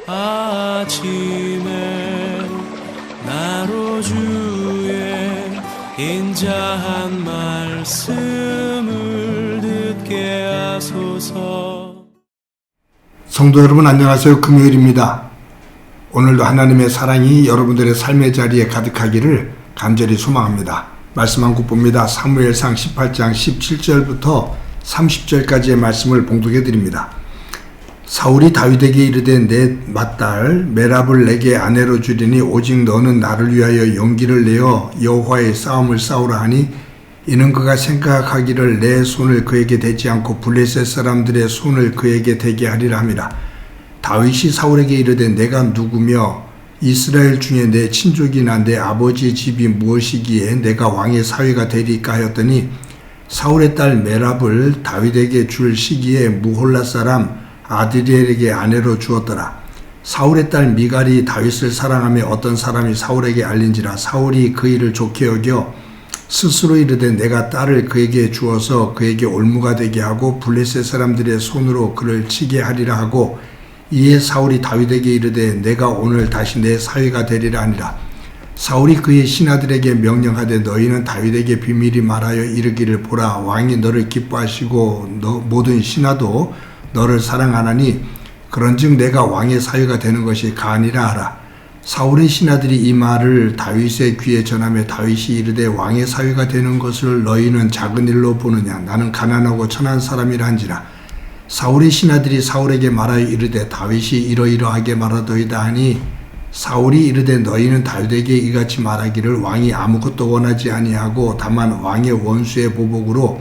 아침에 나로 주의 인자한 말씀을 듣게 하소서. 성도 여러분 안녕하세요. 금요일입니다. 오늘도 하나님의 사랑이 여러분들의 삶의 자리에 가득하기를 간절히 소망합니다. 말씀 한 곳 봅니다. 사무엘상 18장 17절부터 30절까지의 말씀을 봉독해 드립니다. 사울이 다윗에게 이르되 내 맏딸 메랍을 내게 아내로 주리니 오직 너는 나를 위하여 용기를 내어 여호와의 싸움을 싸우라 하니 이는 그가 생각하기를 내 손을 그에게 대지 않고 블레셋 사람들의 손을 그에게 대게 하리라 함이라. 다윗이 사울에게 이르되 내가 누구며 이스라엘 중에 내 친족이나 내 아버지 집이 무엇이기에 내가 왕의 사위가 되리까 하였더니 사울의 딸 메랍을 다윗에게 줄 시기에 무홀라 사람 아드리엘에게 아내로 주었더라. 사울의 딸 미갈이 다윗을 사랑하며 어떤 사람이 사울에게 알린지라. 사울이 그 일을 좋게 여겨 스스로 이르되 내가 딸을 그에게 주어서 그에게 올무가 되게 하고 블레셋 사람들의 손으로 그를 치게 하리라 하고 이에 사울이 다윗에게 이르되 내가 오늘 다시 내 사위가 되리라 하니라. 사울이 그의 신하들에게 명령하되 너희는 다윗에게 비밀히 말하여 이르기를 보라 왕이 너를 기뻐하시고 모든 신하도 너를 사랑하나니 그런즉 내가 왕의 사위가 되는 것이 가아니라 하라. 사울의 신하들이 이 말을 다윗의 귀에 전하며 다윗이 이르되 왕의 사위가 되는 것을 너희는 작은 일로 보느냐 나는 가난하고 천한 사람이라 한지라. 사울의 신하들이 사울에게 말하여 이르되 다윗이 이러이러하게 말하더이다 하니 사울이 이르되 너희는 다윗에게 이같이 말하기를 왕이 아무것도 원하지 아니하고 다만 왕의 원수의 보복으로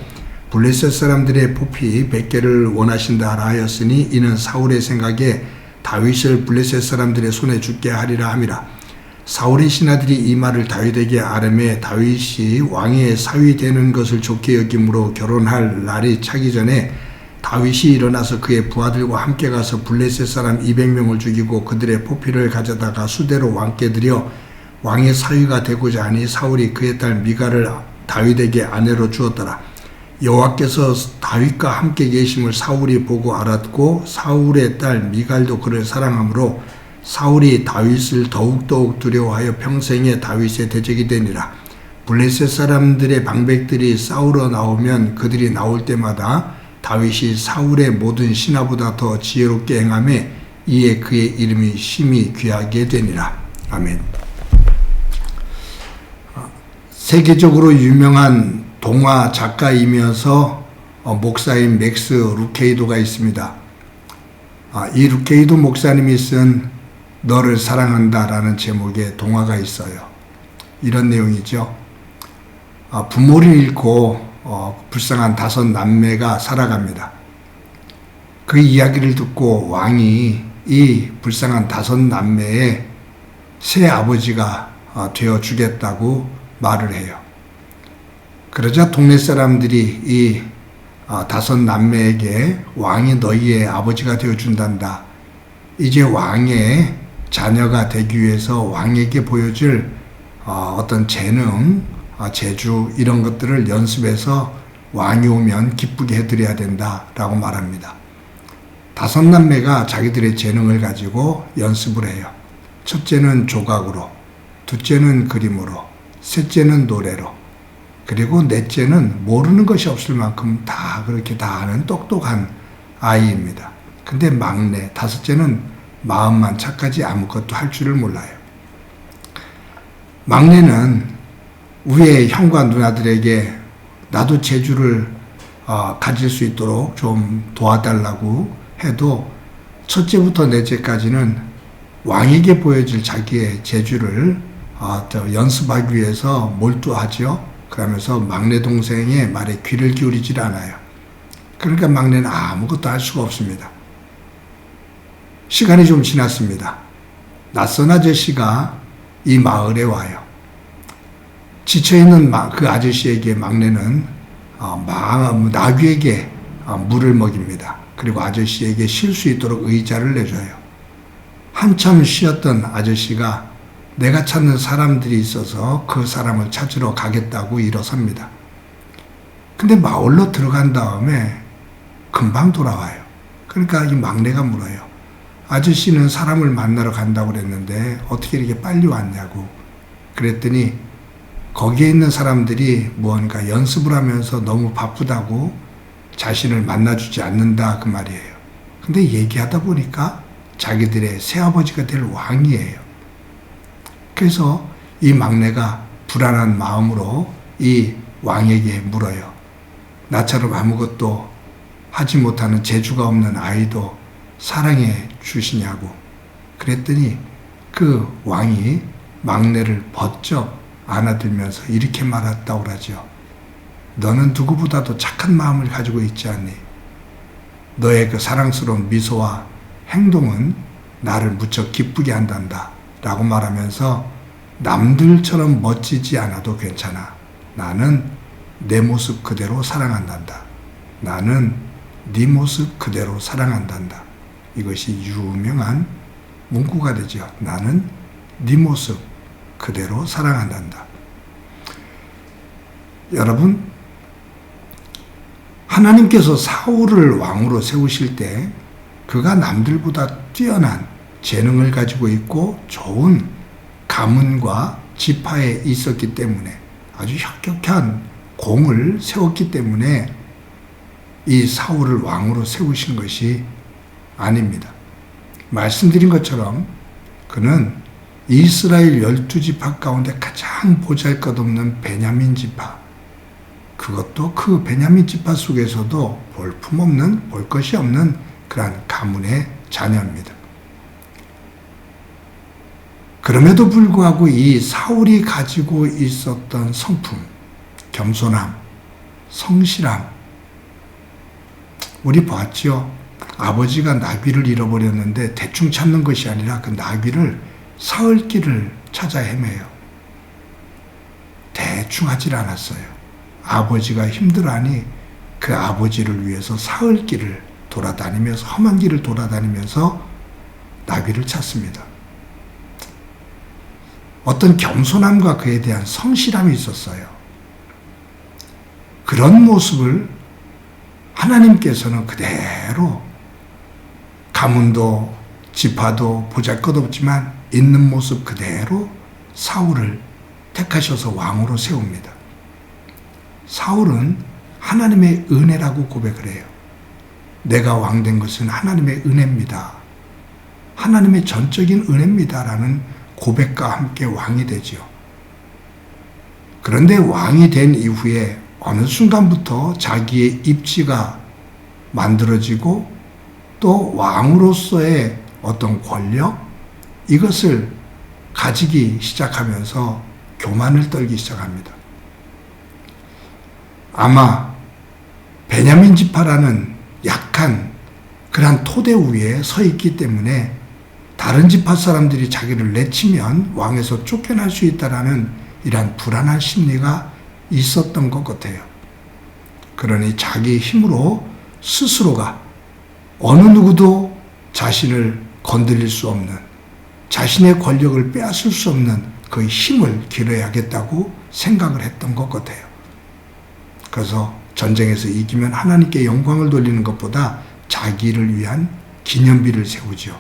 블레셋 사람들의 포피 100개를 원하신다 하였으니 이는 사울의 생각에 다윗을 블레셋 사람들의 손에 죽게 하리라 함이라. 사울의 신하들이 이 말을 다윗에게 아뢰매 다윗이 왕의 사위 되는 것을 좋게 여김으로 결혼할 날이 차기 전에 다윗이 일어나서 그의 부하들과 함께 가서 블레셋 사람 200명을 죽이고 그들의 포피를 가져다가 수대로 왕께 드려 왕의 사위가 되고자 하니 사울이 그의 딸 미갈을 다윗에게 아내로 주었더라. 여호와께서 다윗과 함께 계심을 사울이 보고 알았고 사울의 딸 미갈도 그를 사랑하므로 사울이 다윗을 더욱더욱 두려워하여 평생에 다윗의 대적이 되니라. 블레셋 사람들의 방백들이 싸우러 나오면 그들이 나올 때마다 다윗이 사울의 모든 신하보다 더 지혜롭게 행하며 이에 그의 이름이 심히 귀하게 되니라. 아멘. 세계적으로 유명한 동화 작가이면서 목사인 맥스 루케이도가 있습니다. 이 루케이도 목사님이 쓴 너를 사랑한다 라는 제목의 동화가 있어요. 이런 내용이죠. 부모를 잃고 불쌍한 5 남매가 살아갑니다. 그 이야기를 듣고 왕이 이 불쌍한 5 남매의 새 아버지가 되어 주겠다고 말을 해요. 그러자 동네 사람들이 이 5 남매에게 왕이 너희의 아버지가 되어준단다. 이제 왕의 자녀가 되기 위해서 왕에게 보여줄 어떤 재능, 재주 이런 것들을 연습해서 왕이 오면 기쁘게 해드려야 된다라고 말합니다. 5 남매가 자기들의 재능을 가지고 연습을 해요. 첫째는 조각으로, 둘째는 그림으로, 셋째는 노래로, 그리고 넷째는 모르는 것이 없을 만큼 다 그렇게 다 아는 똑똑한 아이입니다. 근데 막내 5째는 마음만 착하지 아무것도 할 줄을 몰라요. 막내는 위에 형과 누나들에게 나도 재주를 가질 수 있도록 좀 도와달라고 해도 첫째부터 넷째까지는 왕에게 보여줄 자기의 재주를 연습하기 위해서 몰두하죠. 그러면서 막내 동생의 말에 귀를 기울이질 않아요. 그러니까 막내는 아무것도 할 수가 없습니다. 시간이 좀 지났습니다. 낯선 아저씨가 이 마을에 와요. 지쳐있는 그 아저씨에게 막내는 나귀에게 물을 먹입니다. 그리고 아저씨에게 쉴 수 있도록 의자를 내줘요. 한참 쉬었던 아저씨가 내가 찾는 사람들이 있어서 그 사람을 찾으러 가겠다고 일어섭니다. 근데 마을로 들어간 다음에 금방 돌아와요. 그러니까 이 막내가 물어요. 아저씨는 사람을 만나러 간다고 그랬는데 어떻게 이렇게 빨리 왔냐고. 그랬더니 거기에 있는 사람들이 무언가 연습을 하면서 너무 바쁘다고 자신을 만나주지 않는다 그 말이에요. 근데 얘기하다 보니까 자기들의 새아버지가 될 왕이에요. 그래서 이 막내가 불안한 마음으로 이 왕에게 물어요. 나처럼 아무것도 하지 못하는 재주가 없는 아이도 사랑해 주시냐고. 그랬더니 그 왕이 막내를 번쩍 안아들면서 이렇게 말했다고 하죠. 너는 누구보다도 착한 마음을 가지고 있지 않니? 너의 그 사랑스러운 미소와 행동은 나를 무척 기쁘게 한단다 라고 말하면서 남들처럼 멋지지 않아도 괜찮아. 나는 내 모습 그대로 사랑한단다. 나는 네 모습 그대로 사랑한단다. 이것이 유명한 문구가 되죠. 나는 네 모습 그대로 사랑한단다. 여러분, 하나님께서 사울을 왕으로 세우실 때 그가 남들보다 뛰어난 재능을 가지고 있고 좋은 가문과 지파에 있었기 때문에 아주 혁혁한 공을 세웠기 때문에 이 사울을 왕으로 세우신 것이 아닙니다. 말씀드린 것처럼 그는 이스라엘 12지파 가운데 가장 보잘것없는 베냐민 지파, 그것도 그 베냐민 지파 속에서도 볼품없는, 볼 것이 없는 그러한 가문의 자녀입니다. 그럼에도 불구하고 이 사울이 가지고 있었던 성품, 겸손함, 성실함, 우리 봤죠? 아버지가 나귀를 잃어버렸는데 대충 찾는 것이 아니라 그 나귀를 사흘길을 찾아 헤매요. 대충 하질 않았어요. 아버지가 힘들어하니 그 아버지를 위해서 사흘길을 돌아다니면서, 험한 길을 돌아다니면서 나귀를 찾습니다. 어떤 겸손함과 그에 대한 성실함이 있었어요. 그런 모습을 하나님께서는 그대로 가문도 지파도 보잘것없지만 있는 모습 그대로 사울을 택하셔서 왕으로 세웁니다. 사울은 하나님의 은혜라고 고백을 해요. 내가 왕된 것은 하나님의 은혜입니다. 하나님의 전적인 은혜입니다라는 고백과 함께 왕이 되죠. 그런데 왕이 된 이후에 어느 순간부터 자기의 입지가 만들어지고 또 왕으로서의 어떤 권력, 이것을 가지기 시작하면서 교만을 떨기 시작합니다. 아마 베냐민 지파라는 약한 그러한 토대 위에 서 있기 때문에 다른 지파 사람들이 자기를 내치면 왕에서 쫓겨날 수 있다라는 이러한 불안한 심리가 있었던 것 같아요. 그러니 자기 힘으로 스스로가 어느 누구도 자신을 건드릴 수 없는, 자신의 권력을 빼앗을 수 없는 그 힘을 길러야겠다고 생각을 했던 것 같아요. 그래서 전쟁에서 이기면 하나님께 영광을 돌리는 것보다 자기를 위한 기념비를 세우죠.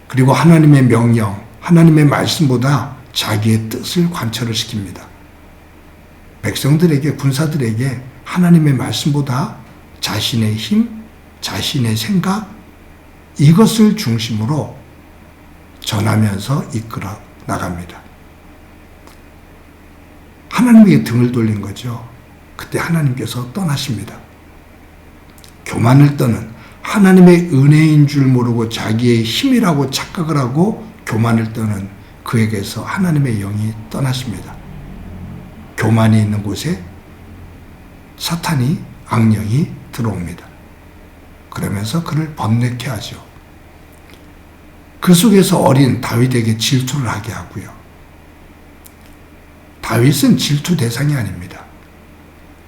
그리고 하나님의 명령, 하나님의 말씀보다 자기의 뜻을 관철을 시킵니다. 백성들에게, 군사들에게 하나님의 말씀보다 자신의 힘, 자신의 생각, 이것을 중심으로 전하면서 이끌어 나갑니다. 하나님에게 등을 돌린 거죠. 그때 하나님께서 떠나십니다. 교만을 떠는, 하나님의 은혜인 줄 모르고 자기의 힘이라고 착각을 하고 교만을 떠는 그에게서 하나님의 영이 떠나십니다. 교만이 있는 곳에 사탄이, 악령이 들어옵니다. 그러면서 그를 범례케 하죠. 그 속에서 어린 다윗에게 질투를 하게 하고요. 다윗은 질투 대상이 아닙니다.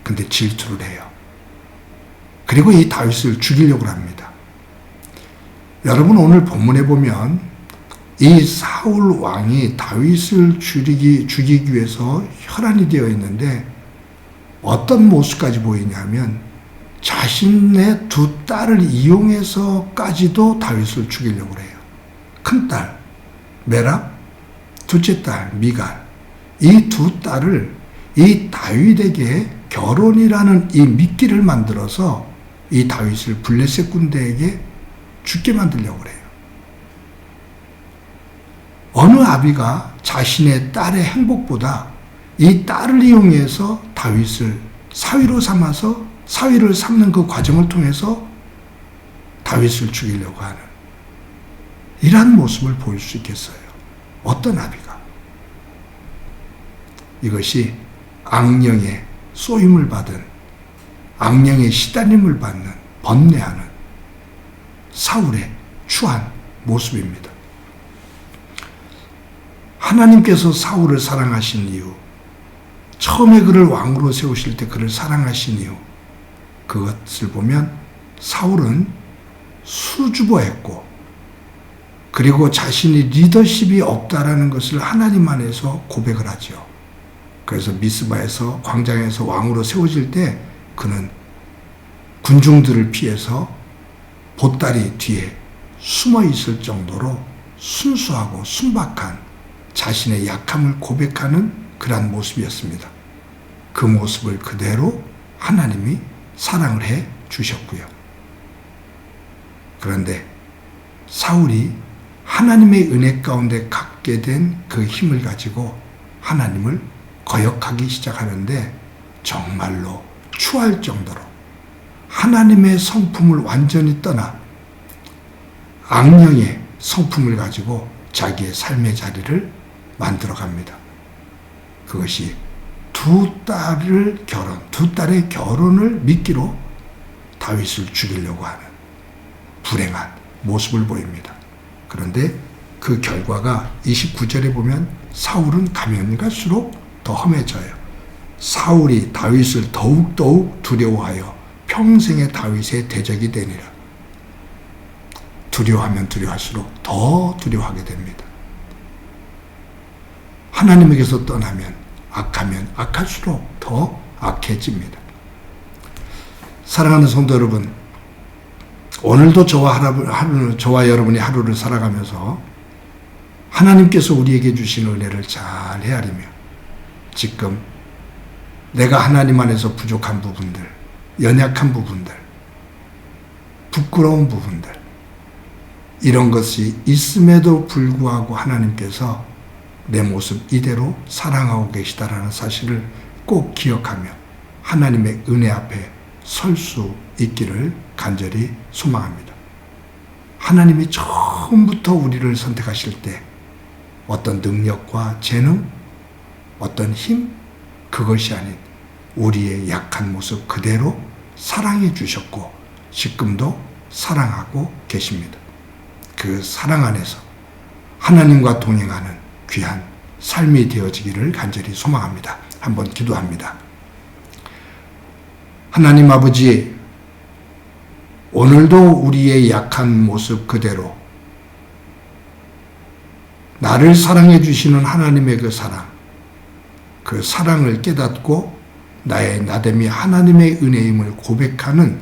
근데 질투를 해요. 그리고 이 다윗을 죽이려고 합니다. 여러분, 오늘 본문에 보면 이 사울 왕이 다윗을 죽이기 위해서 혈안이 되어 있는데 어떤 모습까지 보이냐면 자신의 두 딸을 이용해서까지도 다윗을 죽이려고 해요. 큰딸 메랍, 둘째 딸 미갈, 이 두 딸을 이 다윗에게 결혼이라는 이 미끼를 만들어서 이 다윗을 블레셋 군대에게 죽게 만들려고 해요. 어느 아비가 자신의 딸의 행복보다 이 딸을 이용해서 다윗을 사위로 삼아서 사위를 삼는 그 과정을 통해서 다윗을 죽이려고 하는 이러한 모습을 보일 수 있겠어요? 어떤 아비가? 이것이 악령의 쏘임을 받은, 악령의 시달림을 받는, 번뇌하는 사울의 추한 모습입니다. 하나님께서 사울을 사랑하신 이유, 처음에 그를 왕으로 세우실 때 그를 사랑하신 이유, 그것을 보면 사울은 수줍어했고, 그리고 자신이 리더십이 없다라는 것을 하나님 안에서 고백을 하죠. 그래서 미스바에서 광장에서 왕으로 세워질 때 그는 군중들을 피해서 보따리 뒤에 숨어 있을 정도로 순수하고 순박한 자신의 약함을 고백하는 그러한 모습이었습니다. 그 모습을 그대로 하나님이 사랑을 해 주셨고요. 그런데 사울이 하나님의 은혜 가운데 갖게 된 그 힘을 가지고 하나님을 거역하기 시작하는데 정말로 추할 정도로 하나님의 성품을 완전히 떠나 악령의 성품을 가지고 자기의 삶의 자리를 만들어 갑니다. 그것이 두 딸의 결혼을 미끼로 다윗을 죽이려고 하는 불행한 모습을 보입니다. 그런데 그 결과가 29절에 보면 사울은 가면 갈수록 더 험해져요. 사울이 다윗을 더욱더욱 두려워하여 평생의 다윗의 대적이 되니라. 두려워하면 두려워할수록 더 두려워하게 됩니다. 하나님에게서 떠나면 악하면 악할수록 더 악해집니다. 사랑하는 성도 여러분, 오늘도 저와 여러분이 하루를 살아가면서 하나님께서 우리에게 주신 은혜를 잘 헤아리며 지금 내가 하나님 안에서 부족한 부분들, 연약한 부분들, 부끄러운 부분들, 이런 것이 있음에도 불구하고 하나님께서 내 모습 이대로 사랑하고 계시다라는 사실을 꼭 기억하며 하나님의 은혜 앞에 설 수 있기를 간절히 소망합니다. 하나님이 처음부터 우리를 선택하실 때 어떤 능력과 재능, 어떤 힘, 그것이 아닌 우리의 약한 모습 그대로 사랑해 주셨고 지금도 사랑하고 계십니다. 그 사랑 안에서 하나님과 동행하는 귀한 삶이 되어지기를 간절히 소망합니다. 한번 기도합니다. 하나님 아버지, 오늘도 우리의 약한 모습 그대로 나를 사랑해 주시는 하나님의 그 사랑을 깨닫고 나의 나됨이 하나님의 은혜임을 고백하는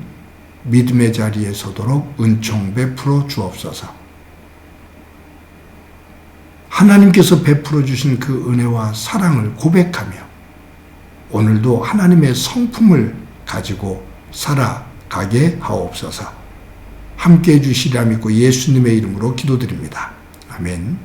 믿음의 자리에 서도록 은총 베풀어 주옵소서. 하나님께서 베풀어 주신 그 은혜와 사랑을 고백하며 오늘도 하나님의 성품을 가지고 살아가게 하옵소서. 함께해 주시리라 믿고 예수님의 이름으로 기도드립니다. 아멘.